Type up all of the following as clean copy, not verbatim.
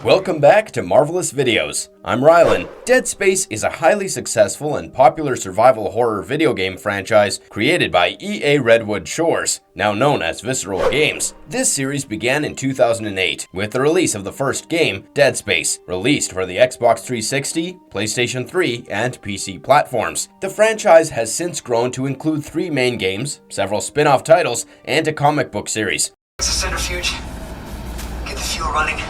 Welcome back to Marvelous Videos. I'm Rylan. Dead Space is a highly successful and popular survival horror video game franchise created by EA Redwood Shores, now known as Visceral Games. This series began in 2008 with the release of the first game, Dead Space, released for the Xbox 360, PlayStation 3, and PC platforms. The franchise has since grown to include 3 main games, several spin-off titles, and a comic book series. It's a centrifuge. Get the fuel running.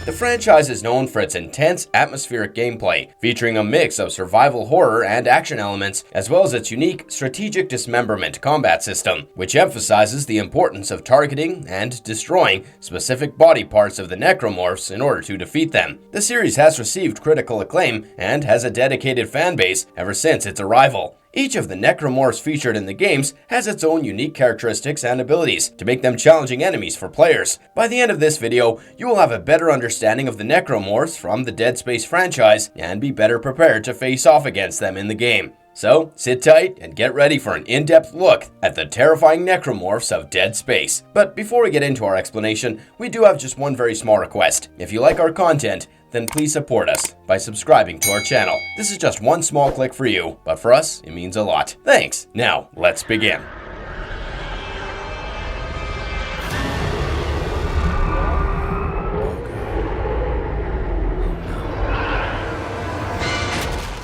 The franchise is known for its intense, atmospheric gameplay, featuring a mix of survival horror and action elements, as well as its unique strategic dismemberment combat system, which emphasizes the importance of targeting and destroying specific body parts of the Necromorphs in order to defeat them. The series has received critical acclaim and has a dedicated fan base ever since its arrival. Each of the Necromorphs featured in the games has its own unique characteristics and abilities to make them challenging enemies for players. By the end of this video, you will have a better understanding of the Necromorphs from the Dead Space franchise and be better prepared to face off against them in the game. So, sit tight and get ready for an in-depth look at the terrifying Necromorphs of Dead Space. But before we get into our explanation, we do have just one very small request. If you like our content, then please support us by subscribing to our channel. This is just one small click for you, but for us, it means a lot. Thanks. Now, let's begin.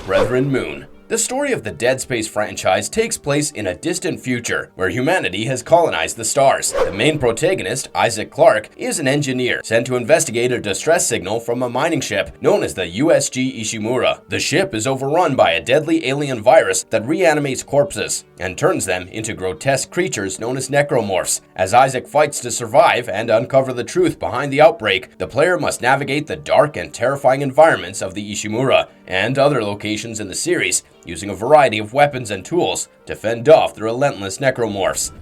Brethren Moon. The story of the Dead Space franchise takes place in a distant future where humanity has colonized the stars. The main protagonist, Isaac Clarke, is an engineer sent to investigate a distress signal from a mining ship known as the USG Ishimura. The ship is overrun by a deadly alien virus that reanimates corpses and turns them into grotesque creatures known as necromorphs. As Isaac fights to survive and uncover the truth behind the outbreak, the player must navigate the dark and terrifying environments of the Ishimura and other locations in the series, using a variety of weapons and tools to fend off the relentless necromorphs.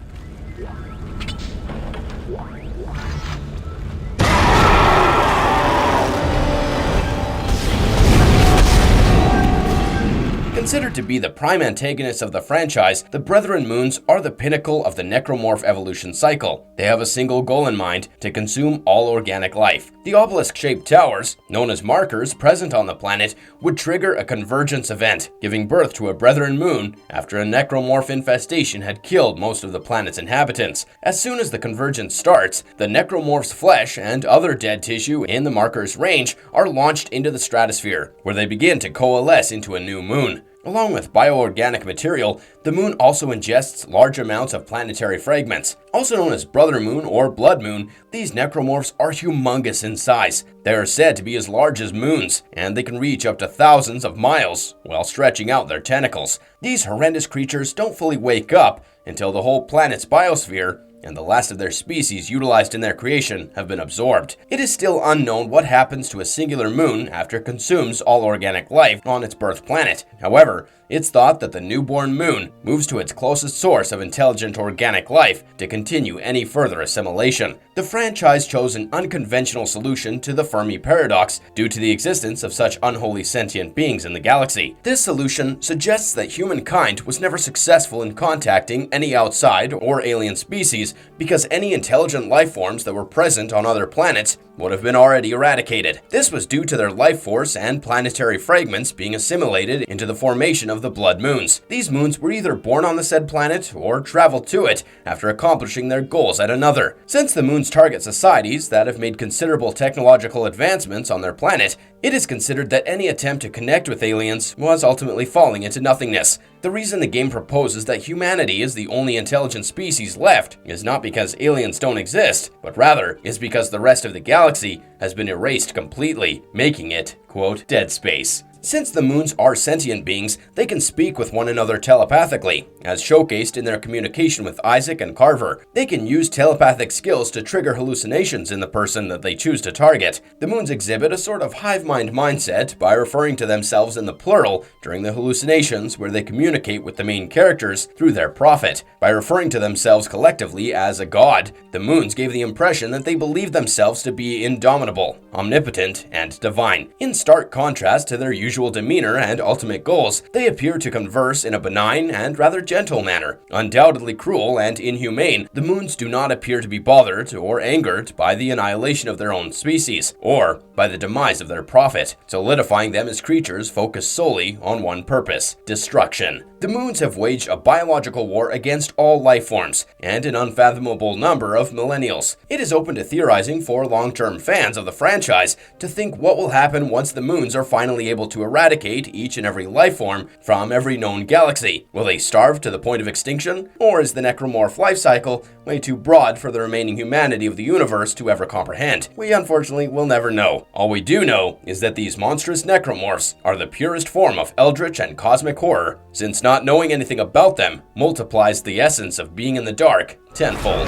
Considered to be the prime antagonists of the franchise, the Brethren Moons are the pinnacle of the necromorph evolution cycle. They have a single goal in mind: to consume all organic life. The obelisk-shaped towers, known as markers present on the planet, would trigger a convergence event, giving birth to a Brethren Moon after a necromorph infestation had killed most of the planet's inhabitants. As soon as the convergence starts, the necromorph's flesh and other dead tissue in the marker's range are launched into the stratosphere, where they begin to coalesce into a new moon. Along with bioorganic material, the moon also ingests large amounts of planetary fragments. Also known as Brother Moon or Blood Moon, these necromorphs are humongous in size. They are said to be as large as moons, and they can reach up to thousands of miles while stretching out their tentacles. These horrendous creatures don't fully wake up until the whole planet's biosphere and the last of their species utilized in their creation have been absorbed. It is still unknown what happens to a singular moon after it consumes all organic life on its birth planet. However, it's thought that the newborn moon moves to its closest source of intelligent organic life to continue any further assimilation. The franchise chose an unconventional solution to the Fermi paradox due to the existence of such unholy sentient beings in the galaxy. This solution suggests that humankind was never successful in contacting any outside or alien species because any intelligent life forms that were present on other planets would have been already eradicated. This was due to their life force and planetary fragments being assimilated into the formation of the Blood Moons. These moons were either born on the said planet or traveled to it after accomplishing their goals at another. Since the moons target societies that have made considerable technological advancements on their planet, it is considered that any attempt to connect with aliens was ultimately falling into nothingness. The reason the game proposes that humanity is the only intelligent species left is not because aliens don't exist, but rather is because the rest of the galaxy has been erased completely, making it, quote, dead space. Since the moons are sentient beings, they can speak with one another telepathically, as showcased in their communication with Isaac and Carver. They can use telepathic skills to trigger hallucinations in the person that they choose to target. The moons exhibit a sort of hive mind mindset by referring to themselves in the plural during the hallucinations, where they communicate with the main characters through their prophet. By referring to themselves collectively as a god, the moons gave the impression that they believed themselves to be indomitable, omnipotent, and divine, in stark contrast to their usual visual demeanor and ultimate goals, they appear to converse in a benign and rather gentle manner. Undoubtedly cruel and inhumane, the moons do not appear to be bothered or angered by the annihilation of their own species, or by the demise of their prophet, solidifying them as creatures focused solely on one purpose: destruction. The moons have waged a biological war against all life forms, and an unfathomable number of millennials. It is open to theorizing for long-term fans of the franchise to think what will happen once the moons are finally able to eradicate each and every life form from every known galaxy. Will they starve to the point of extinction? Or is the necromorph life cycle way too broad for the remaining humanity of the universe to ever comprehend? We unfortunately will never know. All we do know is that these monstrous necromorphs are the purest form of eldritch and cosmic horror, since not knowing anything about them multiplies the essence of being in the dark tenfold.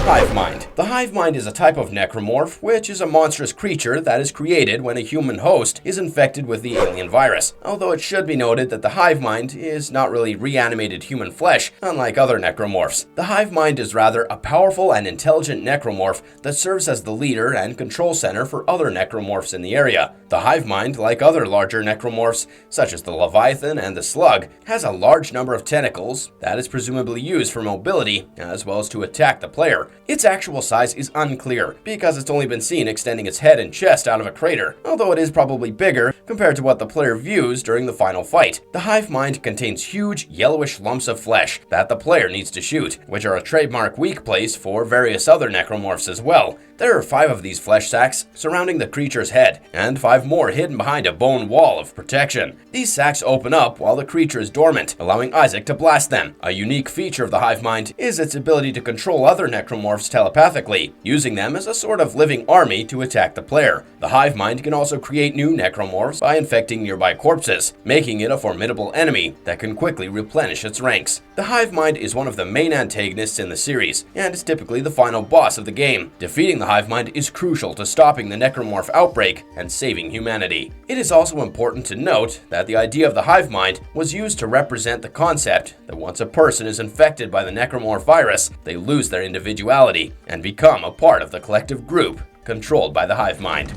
Hive mind. The hive mind is a type of necromorph, which is a monstrous creature that is created when a human host is infected with the alien virus. Although it should be noted that the hive mind is not really reanimated human flesh, unlike other necromorphs. The hive mind is rather a powerful and intelligent necromorph that serves as the leader and control center for other necromorphs in the area. The hive mind, like other larger necromorphs, such as the leviathan and the slug, has a large number of tentacles that is presumably used for mobility as well as to attack the player. Its actual size is unclear, because it's only been seen extending its head and chest out of a crater, although it is probably bigger compared to what the player views during the final fight. The hive mind contains huge, yellowish lumps of flesh that the player needs to shoot, which are a trademark weak place for various other necromorphs as well. There are 5 of these flesh sacs surrounding the creature's head, and 5 more hidden behind a bone wall of protection. These sacs open up while the creature is dormant, allowing Isaac to blast them. A unique feature of the hive mind is its ability to control other necromorphs telepathically, using them as a sort of living army to attack the player. The hive mind can also create new necromorphs by infecting nearby corpses, making it a formidable enemy that can quickly replenish its ranks. The hive mind is one of the main antagonists in the series, and is typically the final boss of the game. Defeating the hive mind is crucial to stopping the necromorph outbreak and saving humanity. It is also important to note that the idea of the hive mind was used to represent the concept that once a person is infected by the necromorph virus, they lose their individuality and become a part of the collective group controlled by the hive mind.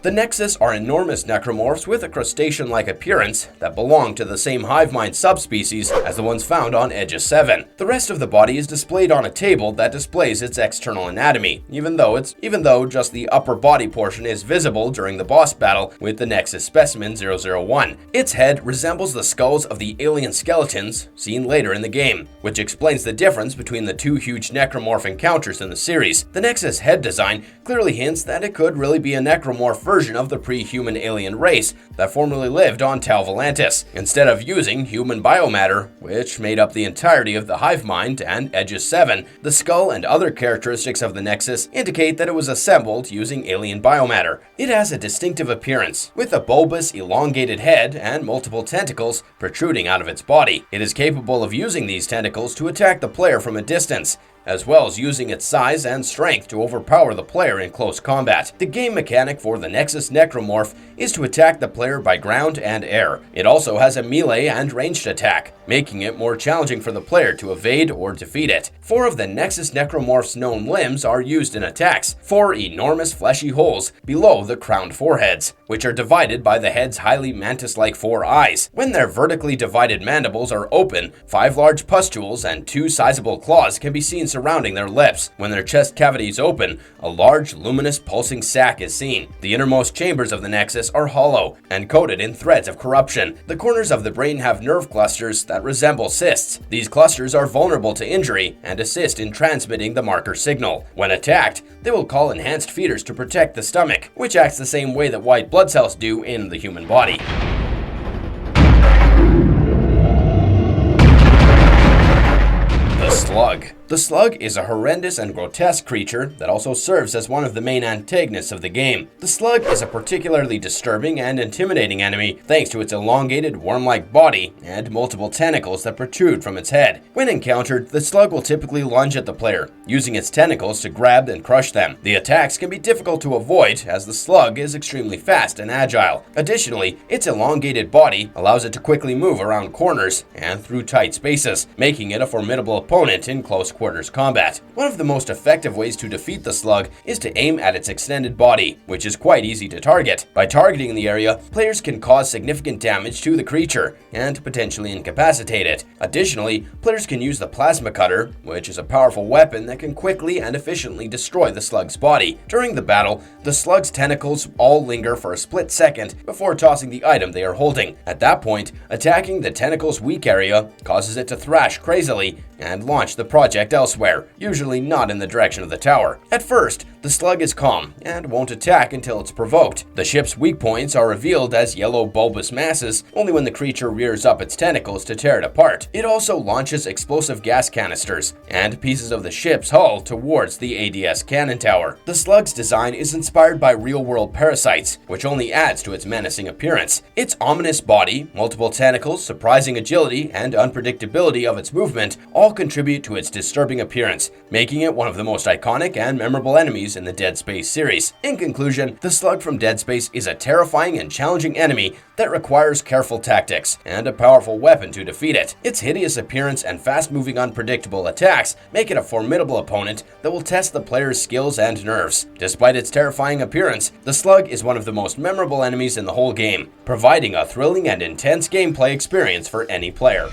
The Nexus are enormous necromorphs with a crustacean-like appearance that belong to the same hive mind subspecies as the ones found on Aegis 7. The rest of the body is displayed on a table that displays its external anatomy, even though just the upper body portion is visible during the boss battle with the Nexus specimen 001. Its head resembles the skulls of the alien skeletons seen later in the game, which explains the difference between the 2 huge necromorph encounters in the series. The Nexus head design clearly hints that it could really be a necromorph version of the pre-human alien race that formerly lived on Tal Volantis, instead of using human biomatter, which made up the entirety of the hive mind and Aegis 7. The skull and other characteristics of the Nexus indicate that it was assembled using alien biomatter. It has a distinctive appearance, with a bulbous, elongated head and multiple tentacles protruding out of its body. It is capable of using these tentacles to attack the player from a distance, as well as using its size and strength to overpower the player in close combat. The game mechanic for the Nexus Necromorph is to attack the player by ground and air. It also has a melee and ranged attack, making it more challenging for the player to evade or defeat it. 4 of the Nexus Necromorph's known limbs are used in attacks, 4 enormous fleshy holes below the crowned foreheads, which are divided by the head's highly mantis-like 4 eyes. When their vertically divided mandibles are open, 5 large pustules and 2 sizable claws can be seen surrounding their lips. When their chest cavities open, a large, luminous, pulsing sac is seen. The innermost chambers of the Nexus are hollow and coated in threads of corruption. The corners of the brain have nerve clusters that resemble cysts. These clusters are vulnerable to injury and assist in transmitting the marker signal. When attacked, they will call enhanced feeders to protect the stomach, which acts the same way that white blood cells do in the human body. The Slug. The slug is a horrendous and grotesque creature that also serves as one of the main antagonists of the game. The slug is a particularly disturbing and intimidating enemy thanks to its elongated worm-like body and multiple tentacles that protrude from its head. When encountered, the slug will typically lunge at the player, using its tentacles to grab and crush them. The attacks can be difficult to avoid as the slug is extremely fast and agile. Additionally, its elongated body allows it to quickly move around corners and through tight spaces, making it a formidable opponent in close quarters combat. One of the most effective ways to defeat the slug is to aim at its extended body, which is quite easy to target. By targeting the area, players can cause significant damage to the creature and potentially incapacitate it. Additionally, players can use the plasma cutter, which is a powerful weapon that can quickly and efficiently destroy the slug's body. During the battle, the slug's tentacles all linger for a split second before tossing the item they are holding. At that point, attacking the tentacle's weak area causes it to thrash crazily and launch the project elsewhere, usually not in the direction of the tower. At first, the slug is calm and won't attack until it's provoked. The ship's weak points are revealed as yellow bulbous masses only when the creature rears up its tentacles to tear it apart. It also launches explosive gas canisters and pieces of the ship's hull towards the ADS cannon tower. The slug's design is inspired by real-world parasites, which only adds to its menacing appearance. Its ominous body, multiple tentacles, surprising agility, and unpredictability of its movement all contribute to its disturbing appearance, making it one of the most iconic and memorable enemies in the Dead Space series. In conclusion, the slug from Dead Space is a terrifying and challenging enemy that requires careful tactics and a powerful weapon to defeat it. Its hideous appearance and fast-moving, unpredictable attacks make it a formidable opponent that will test the player's skills and nerves. Despite its terrifying appearance, the slug is one of the most memorable enemies in the whole game, providing a thrilling and intense gameplay experience for any player.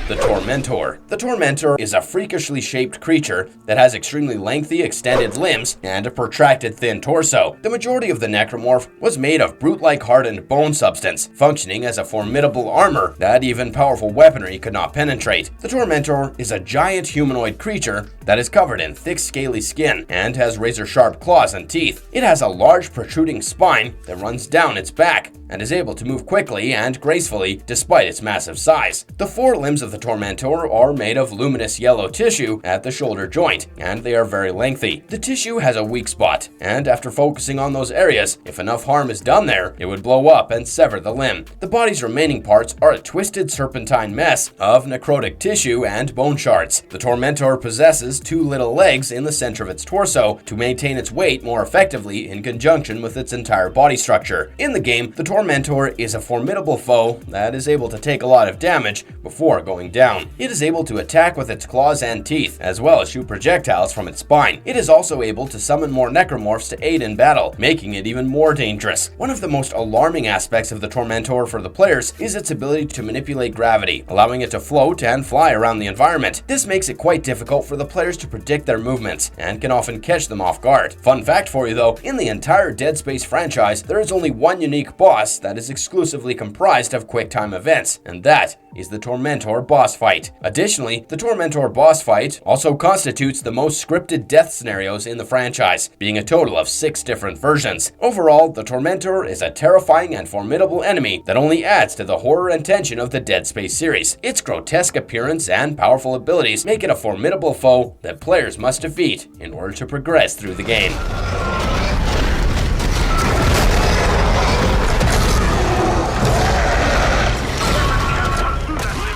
The Tormentor. The Tormentor is a freakishly shaped creature that has extremely lengthy, extended limbs and a protracted, thin torso. The majority of the Necromorph was made of brute-like hardened bone substance, functioning as a formidable armor that even powerful weaponry could not penetrate. The Tormentor is a giant humanoid creature that is covered in thick, scaly skin and has razor-sharp claws and teeth. It has a large, protruding spine that runs down its back and is able to move quickly and gracefully despite its massive size. The four limbs of the Tormentor are made of luminous yellow tissue at the shoulder joint, and they are very lengthy. The tissue has a weak spot, and after focusing on those areas, if enough harm is done there, it would blow up and sever the limb. The body's remaining parts are a twisted serpentine mess of necrotic tissue and bone shards. The Tormentor possesses two little legs in the center of its torso to maintain its weight more effectively in conjunction with its entire body structure. In the game, the Tormentor is a formidable foe that is able to take a lot of damage before going down. It is able to attack with its claws and teeth, as well as shoot projectiles from its spine. It is also able to summon more necromorphs to aid in battle, making it even more dangerous. One of the most alarming aspects of the Tormentor for the players is its ability to manipulate gravity, allowing it to float and fly around the environment. This makes it quite difficult for the players to predict their movements, and can often catch them off guard. Fun fact for you though, in the entire Dead Space franchise, there is only one unique boss that is exclusively comprised of quick-time events, and that is the Tormentor boss fight. Additionally, the Tormentor boss fight also constitutes the most scripted death scenarios in the franchise, being a total of 6 different versions. Overall, the Tormentor is a terrifying and formidable enemy that only adds to the horror and tension of the Dead Space series. Its grotesque appearance and powerful abilities make it a formidable foe that players must defeat in order to progress through the game.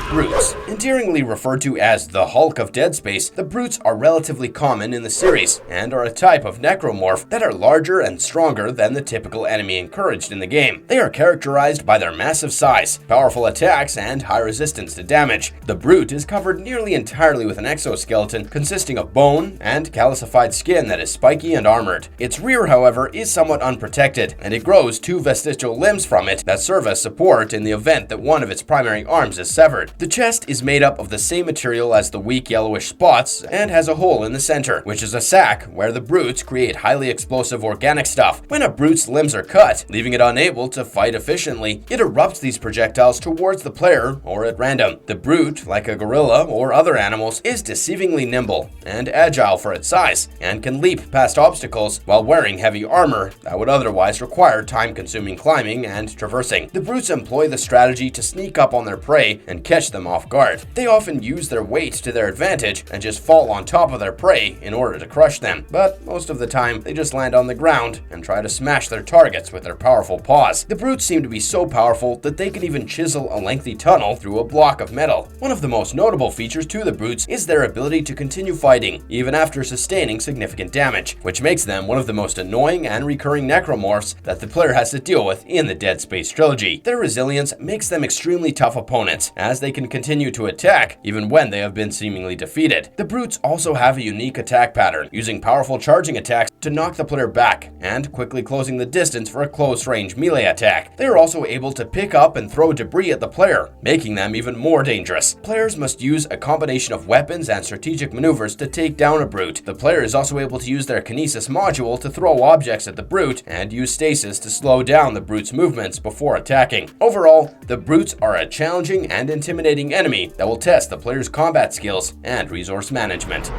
Brutes. Endearingly referred to as the Hulk of Dead Space, the Brutes are relatively common in the series, and are a type of necromorph that are larger and stronger than the typical enemy encouraged in the game. They are characterized by their massive size, powerful attacks, and high resistance to damage. The Brute is covered nearly entirely with an exoskeleton consisting of bone and calcified skin that is spiky and armored. Its rear, however, is somewhat unprotected, and it grows 2 vestigial limbs from it that serve as support in the event that one of its primary arms is severed. The chest is made up of the same material as the weak yellowish spots and has a hole in the center, which is a sac where the brutes create highly explosive organic stuff. When a brute's limbs are cut, leaving it unable to fight efficiently, it erupts these projectiles towards the player or at random. The brute, like a gorilla or other animals, is deceivingly nimble and agile for its size, and can leap past obstacles while wearing heavy armor that would otherwise require time-consuming climbing and traversing. The brutes employ the strategy to sneak up on their prey and catch them off guard. They often use their weight to their advantage and just fall on top of their prey in order to crush them, but most of the time they just land on the ground and try to smash their targets with their powerful paws. The brutes seem to be so powerful that they can even chisel a lengthy tunnel through a block of metal. One of the most notable features to the brutes is their ability to continue fighting even after sustaining significant damage, which makes them one of the most annoying and recurring necromorphs that the player has to deal with in the Dead Space trilogy. Their resilience makes them extremely tough opponents, as they can continue to attack even when they have been seemingly defeated. The brutes also have a unique attack pattern, using powerful charging attacks to knock the player back and quickly closing the distance for a close-range melee attack. They are also able to pick up and throw debris at the player, making them even more dangerous. Players must use a combination of weapons and strategic maneuvers to take down a brute. The player is also able to use their kinesis module to throw objects at the brute and use stasis to slow down the brute's movements before attacking. Overall, the brutes are a challenging and intimidating enemy that will test the player's combat skills and resource management.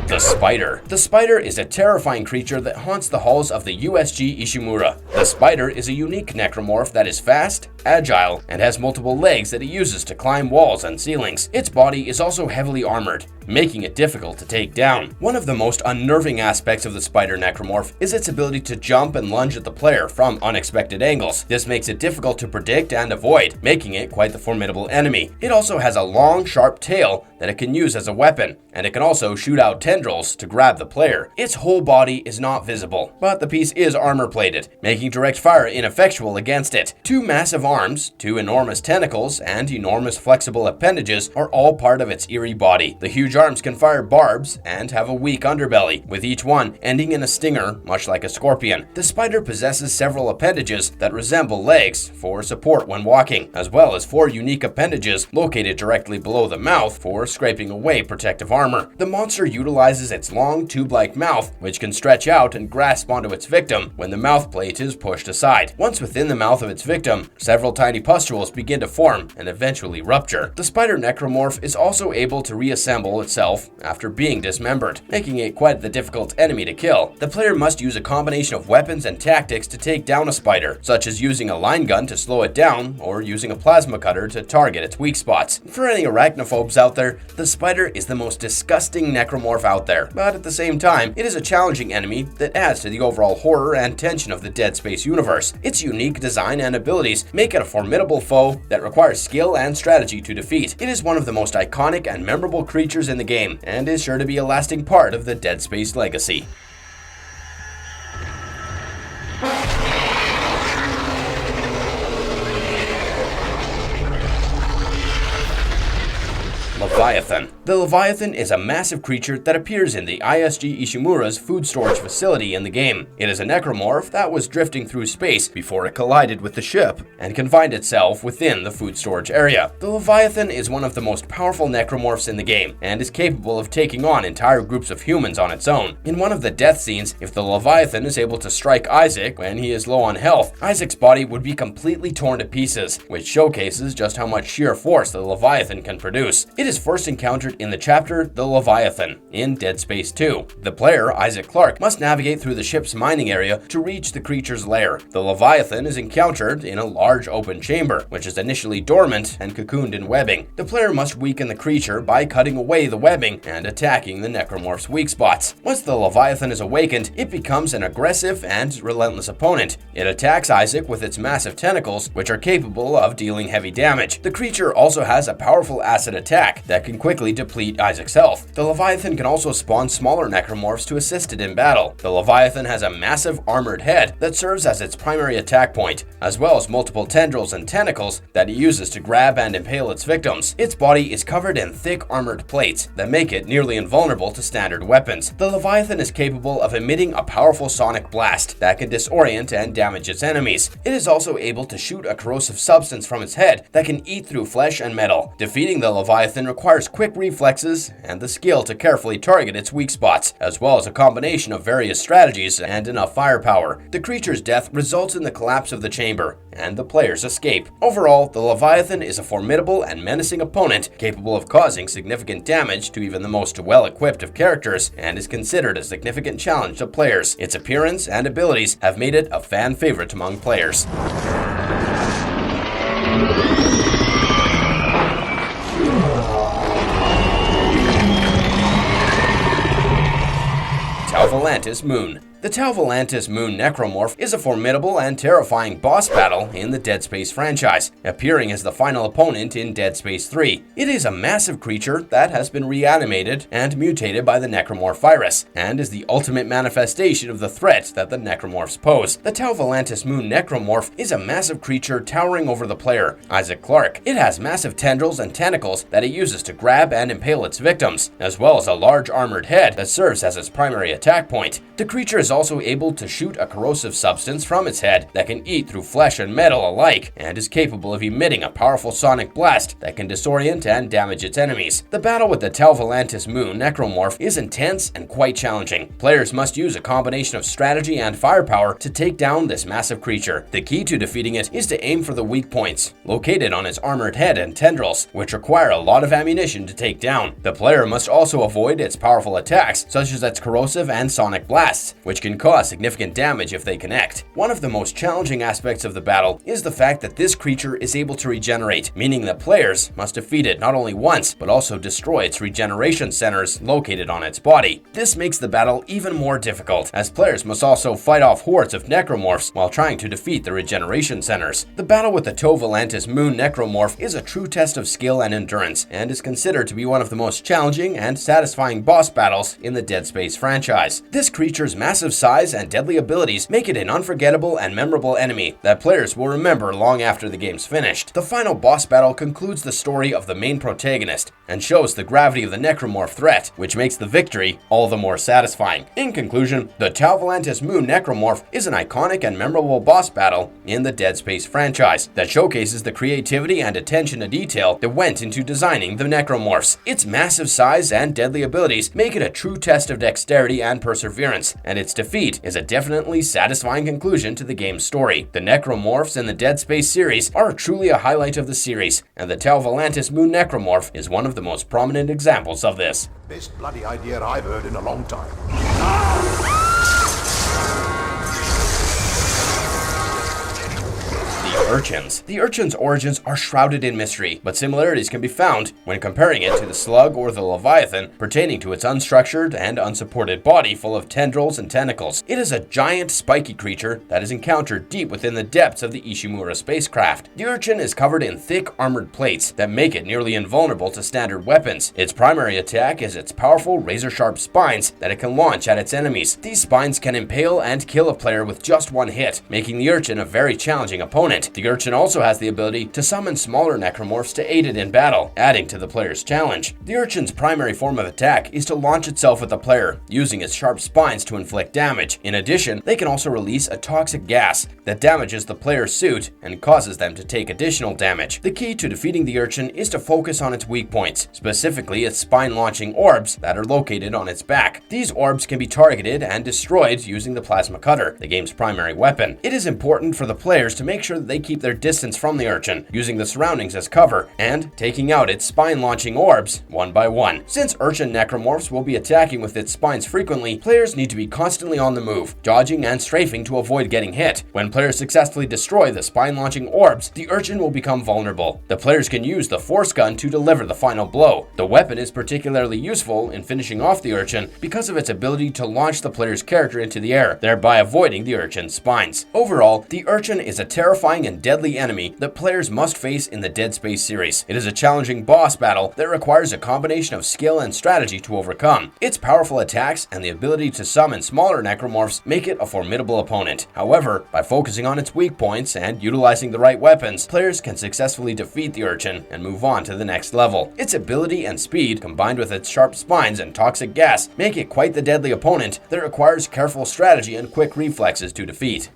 The Spider. The Spider is a terrifying creature that haunts the halls of the USG Ishimura. The Spider is a unique necromorph that is fast, agile, and has multiple legs that it uses to climb walls and ceilings. Its body is also heavily armored, making it difficult to take down. One of the most unnerving aspects of the Spider necromorph is its ability to jump and lunge at the player from unexpected angles. This makes it difficult to predict and avoid, making it quite the formidable enemy. It also has a long, sharp tail that it can use as a weapon, and it can also shoot out tendrils to grab the player. Its whole body is not visible, but the piece is armor-plated, making direct fire ineffectual against it. Two massive arms, two enormous tentacles, and enormous flexible appendages are all part of its eerie body. The huge arms can fire barbs and have a weak underbelly, with each one ending in a stinger, much like a scorpion. The spider possesses several appendages that resemble legs for support when walking, as well as 4 unique appendages located directly below the mouth for scraping away protective armor. The monster utilizes its long tube-like mouth, which can stretch out and grasp onto its victim when the mouth plate is pushed aside. Once within the mouth of its victim, several tiny pustules begin to form and eventually rupture. The spider necromorph is also able to reassemble itself after being dismembered, making it quite the difficult enemy to kill. The player must use a combination of weapons and tactics to take down a spider, such as using a line gun to slow it down or using a plasma cutter to target its weak spots. For any arachnophobes out there, the spider is the most disgusting necromorph out there, but at the same time, it is a challenging enemy that adds to the overall horror and tension of the Dead Space universe. Its unique design and abilities make it a formidable foe that requires skill and strategy to defeat. It is one of the most iconic and memorable creatures in the game, and is sure to be a lasting part of the Dead Space legacy. Leviathan. The Leviathan is a massive creature that appears in the ISG Ishimura's food storage facility in the game. It is a necromorph that was drifting through space before it collided with the ship and confined itself within the food storage area. The Leviathan is one of the most powerful necromorphs in the game and is capable of taking on entire groups of humans on its own. In one of the death scenes, if the Leviathan is able to strike Isaac when he is low on health, Isaac's body would be completely torn to pieces, which showcases just how much sheer force the Leviathan can produce. It is first encountered in the chapter The Leviathan in Dead Space 2. The player, Isaac Clarke, must navigate through the ship's mining area to reach the creature's lair. The Leviathan is encountered in a large open chamber, which is initially dormant and cocooned in webbing. The player must weaken the creature by cutting away the webbing and attacking the necromorph's weak spots. Once the Leviathan is awakened, it becomes an aggressive and relentless opponent. It attacks Isaac with its massive tentacles, which are capable of dealing heavy damage. The creature also has a powerful acid attack that can quickly deplete Isaac's health. The Leviathan can also spawn smaller necromorphs to assist it in battle. The Leviathan has a massive armored head that serves as its primary attack point, as well as multiple tendrils and tentacles that it uses to grab and impale its victims. Its body is covered in thick armored plates that make it nearly invulnerable to standard weapons. The Leviathan is capable of emitting a powerful sonic blast that can disorient and damage its enemies. It is also able to shoot a corrosive substance from its head that can eat through flesh and metal. Defeating the Leviathan requires quick reflexes and the skill to carefully target its weak spots, as well as a combination of various strategies and enough firepower. The creature's death results in the collapse of the chamber and the player's escape. Overall, the Leviathan is a formidable and menacing opponent capable of causing significant damage to even the most well-equipped of characters and is considered a significant challenge to players. Its appearance and abilities have made it a fan favorite among players. Tau Moon. The Tau Moon Necromorph is a formidable and terrifying boss battle in the Dead Space franchise, appearing as the final opponent in Dead Space 3. It is a massive creature that has been reanimated and mutated by the Necromorph virus, and is the ultimate manifestation of the threat that the Necromorphs pose. The Tau Moon Necromorph is a massive creature towering over the player, Isaac Clarke. It has massive tendrils and tentacles that it uses to grab and impale its victims, as well as a large armored head that serves as its primary attack point. The creature is also able to shoot a corrosive substance from its head that can eat through flesh and metal alike, and is capable of emitting a powerful sonic blast that can disorient and damage its enemies. The battle with the Tau Moon Necromorph is intense and quite challenging. Players must use a combination of strategy and firepower to take down this massive creature. The key to defeating it is to aim for the weak points, located on its armored head and tendrils, which require a lot of ammunition to take down. The player must also avoid its powerful attacks, such as its corrosive and sonic blasts, which can cause significant damage if they connect. One of the most challenging aspects of the battle is the fact that this creature is able to regenerate, meaning that players must defeat it not only once, but also destroy its regeneration centers located on its body. This makes the battle even more difficult, as players must also fight off hordes of necromorphs while trying to defeat the regeneration centers. The battle with the Tau Moon Necromorph is a true test of skill and endurance, and is considered to be one of the most challenging and satisfying boss battles in the Dead Space franchise. This creature's massive size and deadly abilities make it an unforgettable and memorable enemy that players will remember long after the game's finished. The final boss battle concludes the story of the main protagonist and shows the gravity of the necromorph threat, which makes the victory all the more satisfying. In conclusion, the Tau Moon Necromorph is an iconic and memorable boss battle in the Dead Space franchise that showcases the creativity and attention to detail that went into designing the necromorphs. Its massive size and deadly abilities make it a true test of dexterity and perseverance, and its defeat is a definitely satisfying conclusion to the game's story. The necromorphs in the Dead Space series are truly a highlight of the series, and the Tau Moon Necromorph is one of the most prominent examples of this. Best bloody idea I've heard in a long time. Urchins. The Urchin's origins are shrouded in mystery, but similarities can be found when comparing it to the Slug or the Leviathan, pertaining to its unstructured and unsupported body full of tendrils and tentacles. It is a giant, spiky creature that is encountered deep within the depths of the Ishimura spacecraft. The Urchin is covered in thick armored plates that make it nearly invulnerable to standard weapons. Its primary attack is its powerful razor-sharp spines that it can launch at its enemies. These spines can impale and kill a player with just one hit, making the Urchin a very challenging opponent. The Urchin also has the ability to summon smaller necromorphs to aid it in battle, adding to the player's challenge. The Urchin's primary form of attack is to launch itself at the player, using its sharp spines to inflict damage. In addition, they can also release a toxic gas that damages the player's suit and causes them to take additional damage. The key to defeating the Urchin is to focus on its weak points, specifically its spine-launching orbs that are located on its back. These orbs can be targeted and destroyed using the plasma cutter, the game's primary weapon. It is important for the players to make sure that they keep their distance from the Urchin, using the surroundings as cover, and taking out its spine-launching orbs one by one. Since Urchin necromorphs will be attacking with its spines frequently, players need to be constantly on the move, dodging and strafing to avoid getting hit. When players successfully destroy the spine-launching orbs, the Urchin will become vulnerable. The players can use the force gun to deliver the final blow. The weapon is particularly useful in finishing off the Urchin because of its ability to launch the player's character into the air, thereby avoiding the Urchin's spines. Overall, the Urchin is a terrifying and and deadly enemy that players must face in the Dead Space series. It is a challenging boss battle that requires a combination of skill and strategy to overcome. Its powerful attacks and the ability to summon smaller necromorphs make it a formidable opponent. However, by focusing on its weak points and utilizing the right weapons, players can successfully defeat the urchin and move on to the next level. Its ability and speed, combined with its sharp spines and toxic gas, make it quite the deadly opponent that requires careful strategy and quick reflexes to defeat.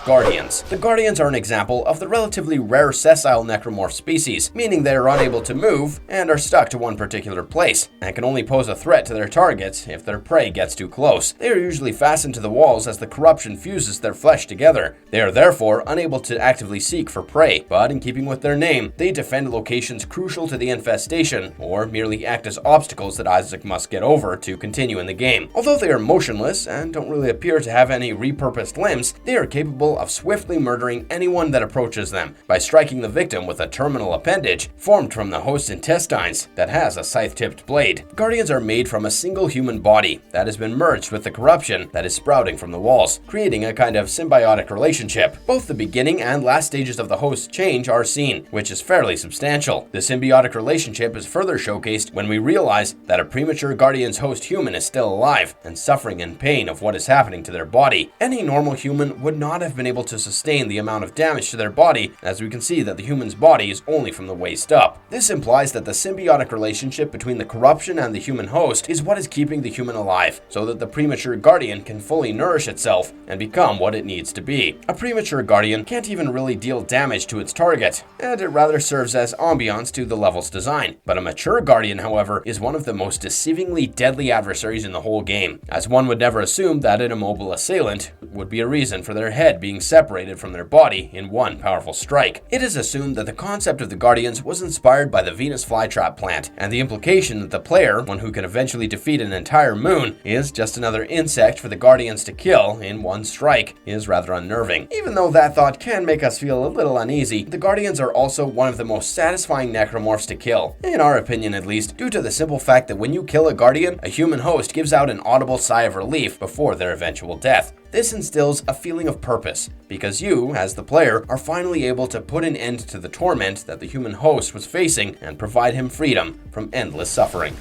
Guardians. The Guardians are an example of the relatively rare sessile necromorph species, meaning they are unable to move and are stuck to one particular place, and can only pose a threat to their targets if their prey gets too close. They are usually fastened to the walls as the corruption fuses their flesh together. They are therefore unable to actively seek for prey, but in keeping with their name, they defend locations crucial to the infestation, or merely act as obstacles that Isaac must get over to continue in the game. Although they are motionless and don't really appear to have any repurposed limbs, they are capable of swiftly murdering anyone that approaches them by striking the victim with a terminal appendage formed from the host's intestines that has a scythe-tipped blade. Guardians are made from a single human body that has been merged with the corruption that is sprouting from the walls, creating a kind of symbiotic relationship. Both the beginning and last stages of the host's change are seen, which is fairly substantial. The symbiotic relationship is further showcased when we realize that a premature Guardian's host human is still alive and suffering in pain of what is happening to their body. Any normal human would not have been able to sustain the amount of damage to their body, as we can see that the human's body is only from the waist up. This implies that the symbiotic relationship between the corruption and the human host is what is keeping the human alive, so that the premature Guardian can fully nourish itself and become what it needs to be. A premature Guardian can't even really deal damage to its target, and it rather serves as ambiance to the level's design. But a mature Guardian, however, is one of the most deceivingly deadly adversaries in the whole game, as one would never assume that an immobile assailant would be a reason for their head being separated from their body in one powerful strike. It is assumed that the concept of the Guardians was inspired by the Venus flytrap plant, and the implication that the player, one who can eventually defeat an entire moon, is just another insect for the Guardians to kill in one strike is rather unnerving. Even though that thought can make us feel a little uneasy, the Guardians are also one of the most satisfying necromorphs to kill, in our opinion at least, due to the simple fact that when you kill a Guardian, a human host gives out an audible sigh of relief before their eventual death. This instills a feeling of purpose, because you, as the player, are finally able to put an end to the torment that the human host was facing and provide him freedom from endless suffering.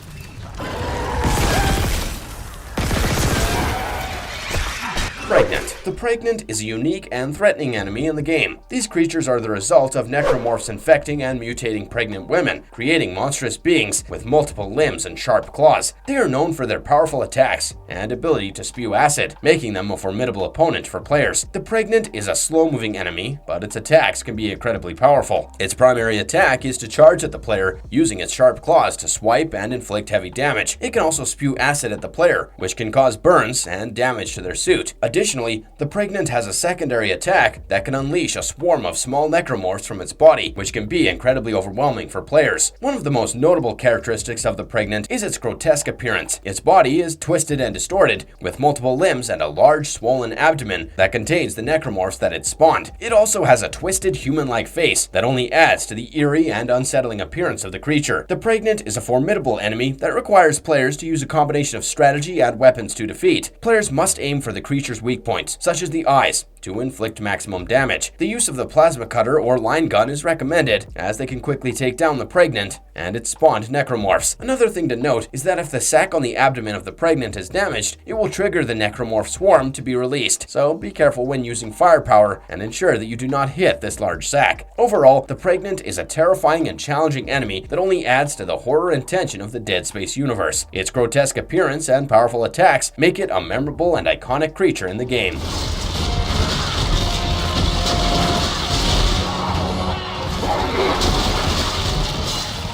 Pregnant. The Pregnant is a unique and threatening enemy in the game. These creatures are the result of necromorphs infecting and mutating pregnant women, creating monstrous beings with multiple limbs and sharp claws. They are known for their powerful attacks and ability to spew acid, making them a formidable opponent for players. The Pregnant is a slow-moving enemy, but its attacks can be incredibly powerful. Its primary attack is to charge at the player, using its sharp claws to swipe and inflict heavy damage. It can also spew acid at the player, which can cause burns and damage to their suit. Additionally, the Pregnant has a secondary attack that can unleash a swarm of small necromorphs from its body, which can be incredibly overwhelming for players. One of the most notable characteristics of the Pregnant is its grotesque appearance. Its body is twisted and distorted, with multiple limbs and a large swollen abdomen that contains the necromorphs that it spawned. It also has a twisted human-like face that only adds to the eerie and unsettling appearance of the creature. The Pregnant is a formidable enemy that requires players to use a combination of strategy and weapons to defeat. Players must aim for the creature's weak points, such as the eyes, to inflict maximum damage. The use of the plasma cutter or line gun is recommended, as they can quickly take down the Pregnant and its spawned necromorphs. Another thing to note is that if the sac on the abdomen of the Pregnant is damaged, it will trigger the necromorph swarm to be released, so be careful when using firepower and ensure that you do not hit this large sac. Overall, the Pregnant is a terrifying and challenging enemy that only adds to the horror and tension of the Dead Space universe. Its grotesque appearance and powerful attacks make it a memorable and iconic creature in the game.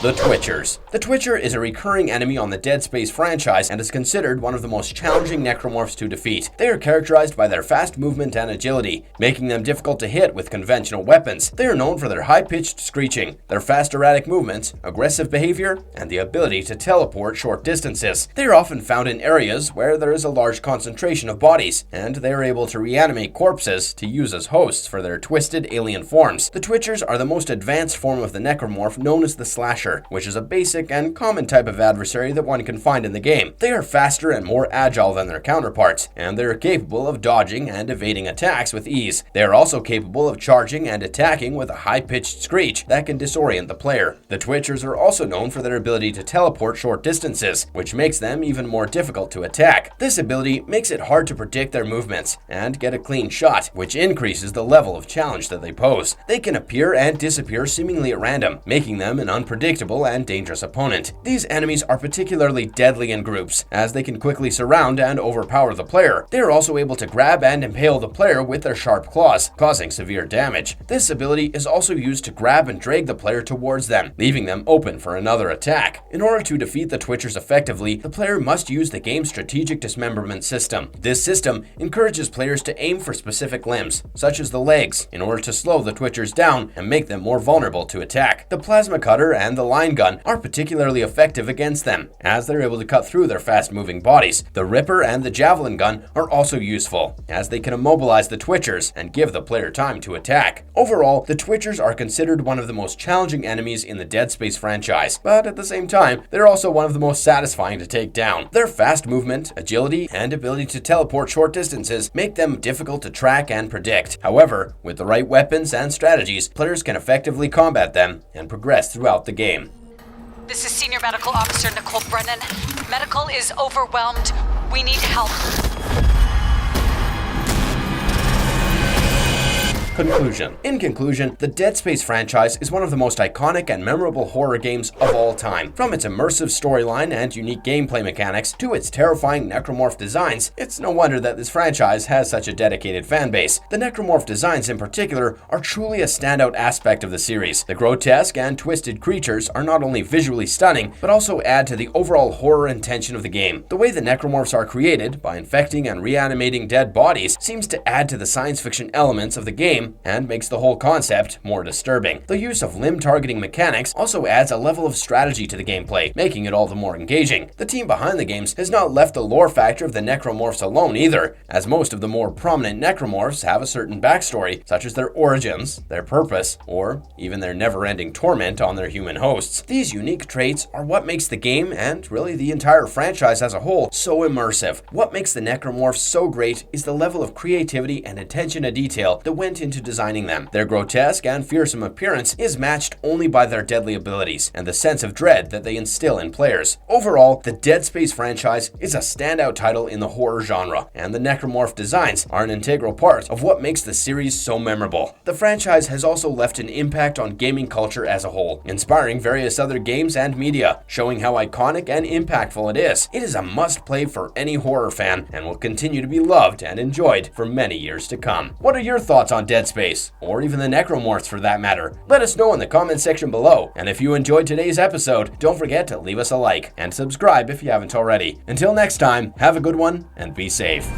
The Twitchers. The Twitcher is a recurring enemy on the Dead Space franchise and is considered one of the most challenging necromorphs to defeat. They are characterized by their fast movement and agility, making them difficult to hit with conventional weapons. They are known for their high-pitched screeching, their fast erratic movements, aggressive behavior, and the ability to teleport short distances. They are often found in areas where there is a large concentration of bodies, and they are able to reanimate corpses to use as hosts for their twisted alien forms. The Twitchers are the most advanced form of the necromorph known as the Slasher. Twitcher, which is a basic and common type of adversary that one can find in the game. They are faster and more agile than their counterparts, and they are capable of dodging and evading attacks with ease. They are also capable of charging and attacking with a high-pitched screech that can disorient the player. The Twitchers are also known for their ability to teleport short distances, which makes them even more difficult to attack. This ability makes it hard to predict their movements and get a clean shot, which increases the level of challenge that they pose. They can appear and disappear seemingly at random, making them an unpredictable and dangerous opponent. These enemies are particularly deadly in groups, as they can quickly surround and overpower the player. They are also able to grab and impale the player with their sharp claws, causing severe damage. This ability is also used to grab and drag the player towards them, leaving them open for another attack. In order to defeat the Twitchers effectively, the player must use the game's strategic dismemberment system. This system encourages players to aim for specific limbs, such as the legs, in order to slow the Twitchers down and make them more vulnerable to attack. The plasma cutter and the line gun are particularly effective against them, as they're able to cut through their fast-moving bodies. The Ripper and the javelin gun are also useful, as they can immobilize the Twitchers and give the player time to attack. Overall, the Twitchers are considered one of the most challenging enemies in the Dead Space franchise, but at the same time, they're also one of the most satisfying to take down. Their fast movement, agility, and ability to teleport short distances make them difficult to track and predict. However, with the right weapons and strategies, players can effectively combat them and progress throughout the game. This is Senior Medical Officer Nicole Brennan. Medical is overwhelmed. We need help. Conclusion. In conclusion, the Dead Space franchise is one of the most iconic and memorable horror games of all time. From its immersive storyline and unique gameplay mechanics to its terrifying necromorph designs, it's no wonder that this franchise has such a dedicated fan base. The necromorph designs in particular are truly a standout aspect of the series. The grotesque and twisted creatures are not only visually stunning, but also add to the overall horror and tension of the game. The way the necromorphs are created, by infecting and reanimating dead bodies, seems to add to the science fiction elements of the game and makes the whole concept more disturbing. The use of limb targeting mechanics also adds a level of strategy to the gameplay, making it all the more engaging. The team behind the games has not left the lore factor of the necromorphs alone either, as most of the more prominent necromorphs have a certain backstory, such as their origins, their purpose, or even their never-ending torment on their human hosts. These unique traits are what makes the game, and really the entire franchise as a whole, so immersive. What makes the necromorphs so great is the level of creativity and attention to detail that went into designing them. Their grotesque and fearsome appearance is matched only by their deadly abilities and the sense of dread that they instill in players. Overall, the Dead Space franchise is a standout title in the horror genre, and the necromorph designs are an integral part of what makes the series so memorable. The franchise has also left an impact on gaming culture as a whole, inspiring various other games and media, showing how iconic and impactful it is. It is a must-play for any horror fan and will continue to be loved and enjoyed for many years to come. What are your thoughts on Dead Space, or even the necromorphs for that matter? Let us know in the comment section below, and if you enjoyed today's episode, don't forget to leave us a like and subscribe if you haven't already. Until next time, have a good one and be safe.